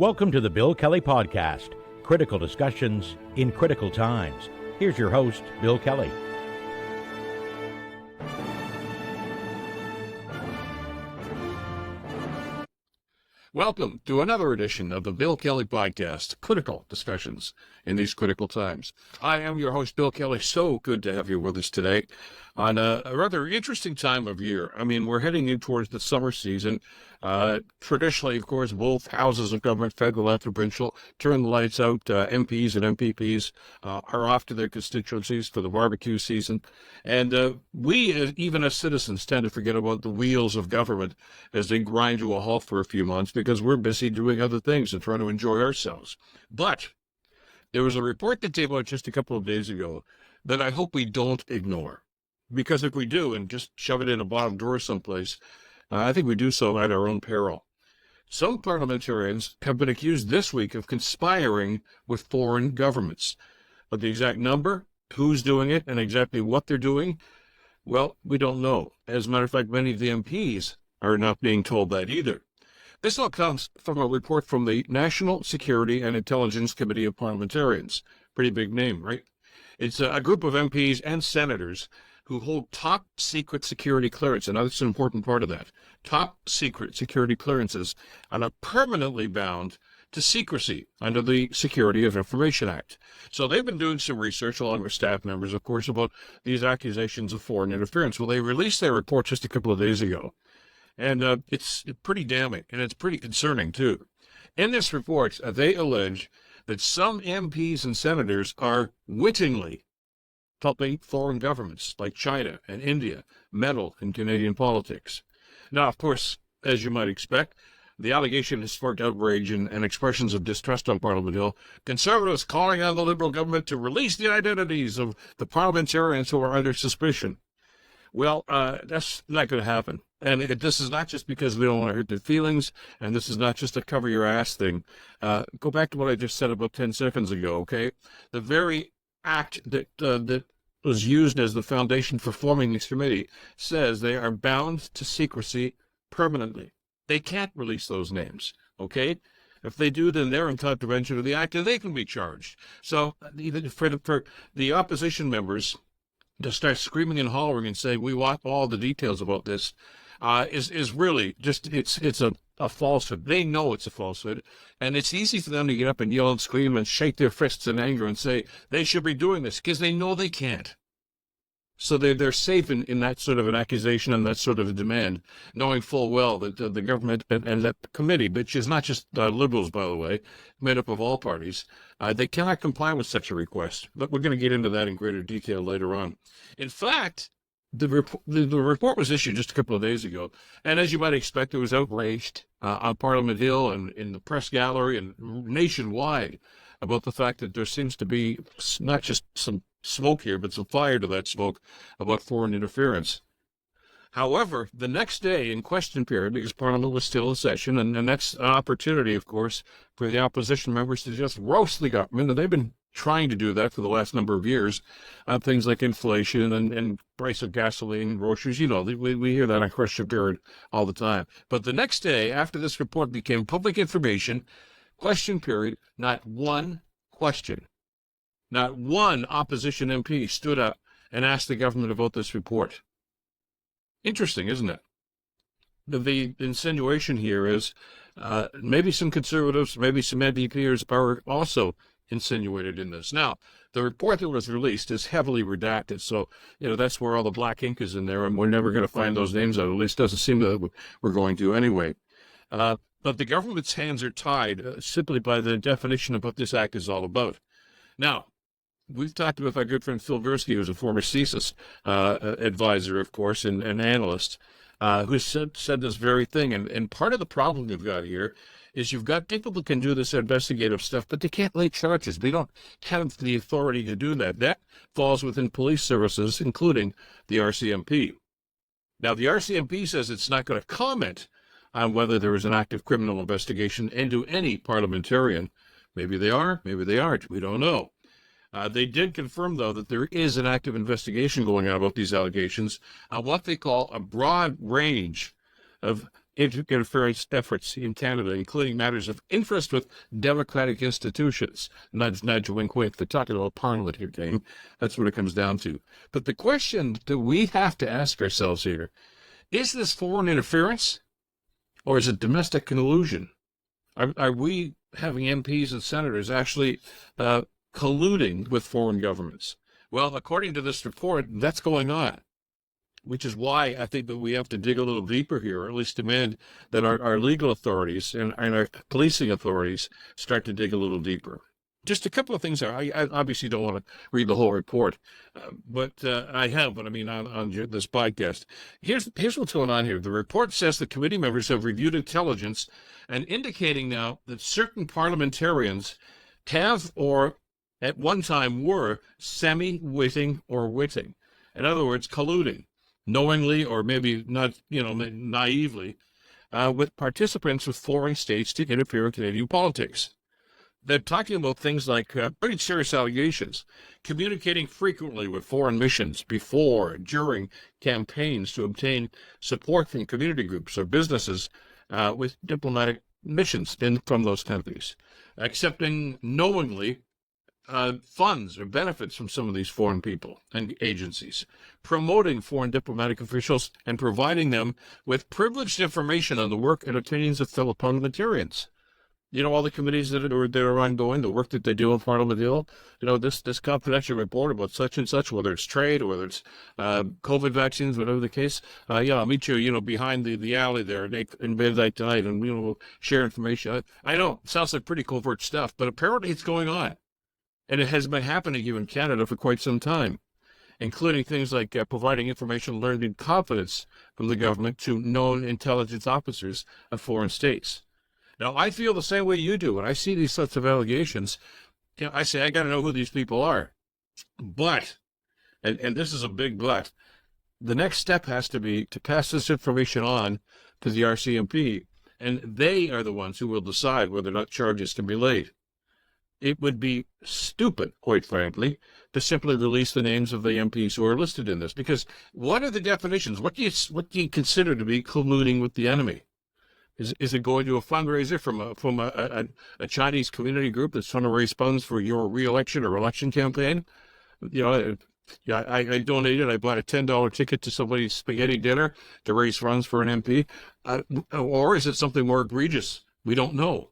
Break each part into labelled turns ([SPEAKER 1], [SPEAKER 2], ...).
[SPEAKER 1] Welcome to the Bill Kelly Podcast, critical discussions in critical times. Here's your host, Bill Kelly.
[SPEAKER 2] Welcome to another edition of the Bill Kelly Podcast, critical discussions in these critical times. I am your host, Bill Kelly. So good to have you with us today on a rather interesting time of year. I mean, we're heading in towards the summer season. Traditionally, of course, both houses of government, federal and provincial, turn the lights out. MPs and MPPs are off to their constituencies for the barbecue season. And we, even as citizens, tend to forget about the wheels of government as they grind to a halt for a few months because we're busy doing other things and trying to enjoy ourselves. But there was a report that came out just a couple of days ago that I hope we don't ignore. Because if we do and just shove it in a bottom drawer someplace, I think we do so at our own peril. Some parliamentarians have been accused this week of conspiring with foreign governments. But the exact number, who's doing it, and exactly what they're doing, well, we don't know. As a matter of fact, many of the MPs are not being told that either. This all comes from a report from the National Security and Intelligence Committee of Parliamentarians. Pretty big name, right? It's a group of MPs and senators who hold top secret security clearance, and that's an important part of that. Top secret security clearances and are permanently bound to secrecy under the Security of Information Act. So they've been doing some research, along with staff members, of course, about these accusations of foreign interference. Well, they released their report just a couple of days ago, and it's pretty damning, and it's pretty concerning, too. In this report, they allege that some MPs and senators are wittingly helping foreign governments like China and India meddle in Canadian politics. Now, of course, as you might expect, the allegation has sparked outrage and expressions of distrust on Parliament Hill. Conservatives calling on the Liberal government to release the identities of the parliamentarians who are under suspicion. Well, that's not going to happen. And this is not just because we don't want to hurt their feelings, and this is not just a cover your ass thing. Go back to what I just said about 10 seconds ago, okay? The very act that was used as the foundation for forming this committee says they are bound to secrecy permanently. They can't release those names, okay? If they do, then they're in contravention of the act, and they can be charged. So even for the opposition members to start screaming and hollering and saying, we want all the details about this, is really just, it's a falsehood. They know it's a falsehood, and it's easy for them to get up and yell and scream and shake their fists in anger and say they should be doing this because they know they can't. So they're safe in that sort of an accusation and that sort of a demand, knowing full well that the government and that committee, which is not just Liberals, by the way, made up of all parties, they cannot comply with such a request. But we're going to get into that in greater detail later on. In fact, the report was issued just a couple of days ago, and as you might expect, it was outraged on Parliament Hill and in the press gallery and nationwide about the fact that there seems to be not just some smoke here, but some fire to that smoke about foreign interference. However, the next day in question period, because Parliament was still in session, and that's an opportunity, of course, for the opposition members to just roast the government, and they've been trying to do that for the last number of years on things like inflation and price of gasoline, groceries. You know, we hear that on question period all the time. But the next day, after this report became public information, question period, not one question, not one opposition MP stood up and asked the government about this report. Interesting, isn't it? The insinuation here is maybe some conservatives, maybe some NDPers are also insinuated in this. Now, the report that was released is heavily redacted, so that's where all the black ink is in there, and we're never going to find those names out. At least doesn't seem that we're going to anyway. But the government's hands are tied simply by the definition of what this act is all about. Now, we've talked with our good friend Phil Gursky, who's a former CSIS advisor, of course, and analyst, who said this very thing. And part of the problem you've got here is you've got people who can do this investigative stuff, but they can't lay charges. They don't have the authority to do that. That falls within police services, including the RCMP. Now, the RCMP says it's not going to comment on whether there is an active criminal investigation into any parliamentarian. Maybe they are, maybe they aren't. We don't know. They did confirm, though, that there is an active investigation going on about these allegations on what they call a broad range of interference efforts in Canada, including matters of interest with democratic institutions. Nudge, nudge, wink, wink. They're talking about Parliament here, gang. That's what it comes down to. But the question that we have to ask ourselves here, is this foreign interference or is it domestic collusion? Are we having MPs and senators actually colluding with foreign governments? Well, according to this report, that's going on, which is why I think that we have to dig a little deeper here, or at least demand that our legal authorities and our policing authorities start to dig a little deeper. Just a couple of things there. I obviously don't want to read the whole report, but I have, on this podcast. Here's what's going on here. The report says the committee members have reviewed intelligence and indicating now that certain parliamentarians have or at one time were semi-witting or witting. In other words, colluding, knowingly or maybe not, naively, with participants with foreign states to interfere in Canadian politics. They're talking about things like pretty serious allegations, communicating frequently with foreign missions before, during campaigns to obtain support from community groups or businesses with diplomatic missions from those countries, accepting knowingly funds or benefits from some of these foreign people and agencies, promoting foreign diplomatic officials and providing them with privileged information on the work and opinions of fellow parliamentarians. All the committees that are ongoing, the work that they do in Parliament Hill, this confidential report about such and such, whether it's trade or whether it's COVID vaccines, whatever the case, I'll meet you, behind the alley there in midnight tonight and, we'll share information. I know, it sounds like pretty covert stuff, but apparently it's going on. And it has been happening here in Canada for quite some time, including things like providing information learned in confidence from the government to known intelligence officers of foreign states. Now, I feel the same way you do. When I see these sorts of allegations, I say, I got to know who these people are. But, and this is a big but, the next step has to be to pass this information on to the RCMP, and they are the ones who will decide whether or not charges can be laid. It would be stupid, quite frankly, to simply release the names of the MPs who are listed in this, because what are the definitions? What do you consider to be colluding with the enemy? Is it going to a fundraiser from a Chinese community group that's trying to raise funds for your re-election or election campaign? I donated. I bought a $10 ticket to somebody's spaghetti dinner to raise funds for an MP, or is it something more egregious? We don't know.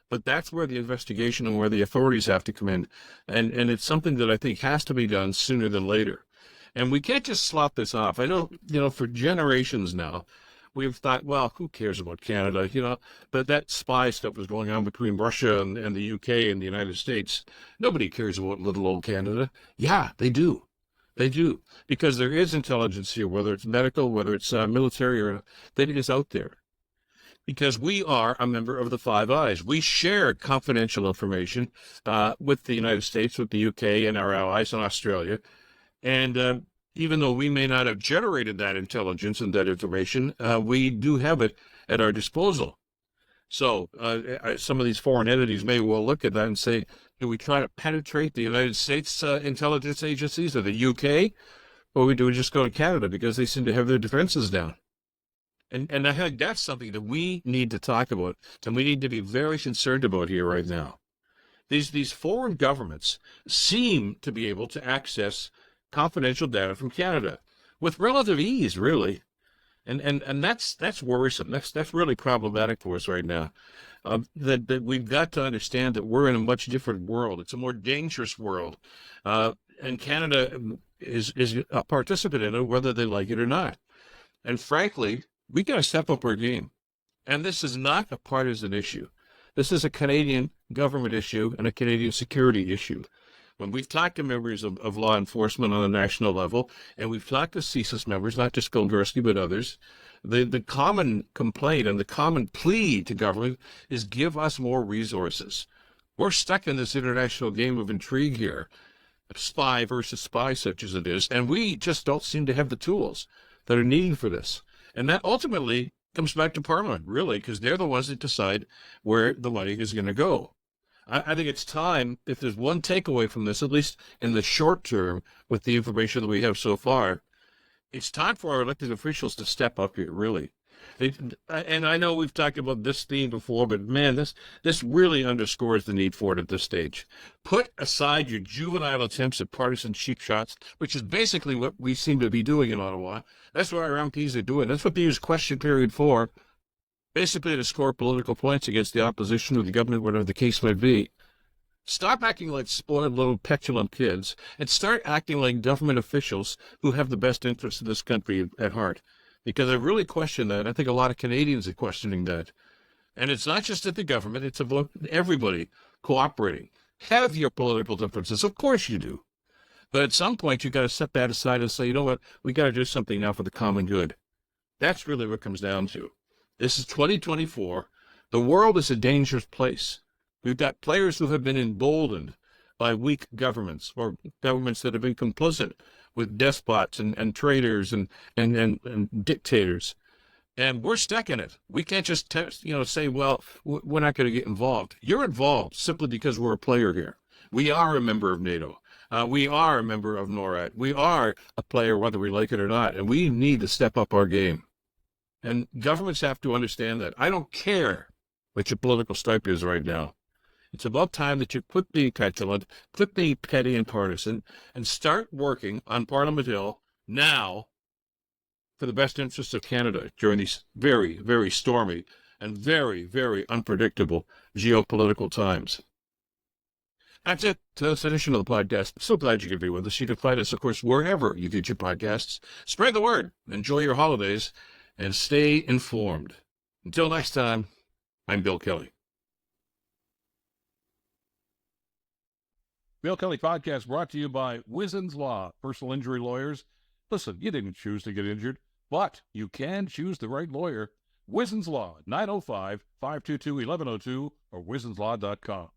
[SPEAKER 2] But that's where the investigation and where the authorities have to come in, and it's something that I think has to be done sooner than later. And we can't just slop this off. I know, for generations now, we've thought, well, who cares about Canada, but that spy stuff was going on between Russia and the UK and the United States. Nobody cares about little old Canada. Yeah, they do. They do, because there is intelligence here, whether it's medical, whether it's military, or that is out there. Because we are a member of the Five Eyes. We share confidential information with the United States, with the UK and our allies in Australia. And even though we may not have generated that intelligence and that information, we do have it at our disposal. So some of these foreign entities may well look at that and say, do we try to penetrate the United States intelligence agencies or the UK? Or do we just go to Canada because they seem to have their defenses down? And I think that's something that we need to talk about, and we need to be very concerned about here right now. These foreign governments seem to be able to access confidential data from Canada with relative ease, really, and that's worrisome. That's really problematic for us right now. That we've got to understand that we're in a much different world. It's a more dangerous world, and Canada is a participant in it, whether they like it or not. And frankly, we got to step up our game. And this is not a partisan issue. This is a Canadian government issue and a Canadian security issue. When we've talked to members of law enforcement on a national level, and we've talked to CSIS members, not just Golgorski, but others, the common complaint and the common plea to government is give us more resources. We're stuck in this international game of intrigue here, spy versus spy such as it is, and we just don't seem to have the tools that are needed for this. And that ultimately comes back to Parliament, really, because they're the ones that decide where the money is going to go. I think it's time, if there's one takeaway from this, at least in the short term, with the information that we have so far, it's time for our elected officials to step up here, really. And I know we've talked about this theme before, but man, this really underscores the need for it at this stage. Put aside your juvenile attempts at partisan cheap shots, which is basically what we seem to be doing in Ottawa. That's what our MPs are doing. That's what they use question period for, basically to score political points against the opposition or the government, whatever the case might be. Stop acting like spoiled little petulant kids and start acting like government officials who have the best interests of this country at heart. Because I really question that. I think a lot of Canadians are questioning that. And it's not just at the government, it's about everybody cooperating. Have your political differences, of course you do. But at some point, you've got to set that aside and say, you know what, we got to do something now for the common good. That's really what it comes down to. This is 2024. The world is a dangerous place. We've got players who have been emboldened by weak governments or governments that have been complicit with despots and traitors and dictators. And we're stuck in it. We can't just say, well, we're not going to get involved. You're involved simply because we're a player here. We are a member of NATO. We are a member of NORAD. We are a player whether we like it or not. And we need to step up our game. And governments have to understand that. I don't care what your political stripe is right now. It's about time that you quit being petulant, quit being petty and partisan, and start working on Parliament Hill now for the best interests of Canada during these very, very stormy and very, very unpredictable geopolitical times. That's it. This edition of the podcast. I'm so glad you could be with us. You can find us, of course, wherever you get your podcasts. Spread the word. Enjoy your holidays and stay informed. Until next time, I'm Bill Kelly.
[SPEAKER 3] Bill Kelly Podcast brought to you by Wizen's Law, personal injury lawyers. Listen, you didn't choose to get injured, but you can choose the right lawyer. Wizen's Law, 905-522-1102 or wizenslaw.com.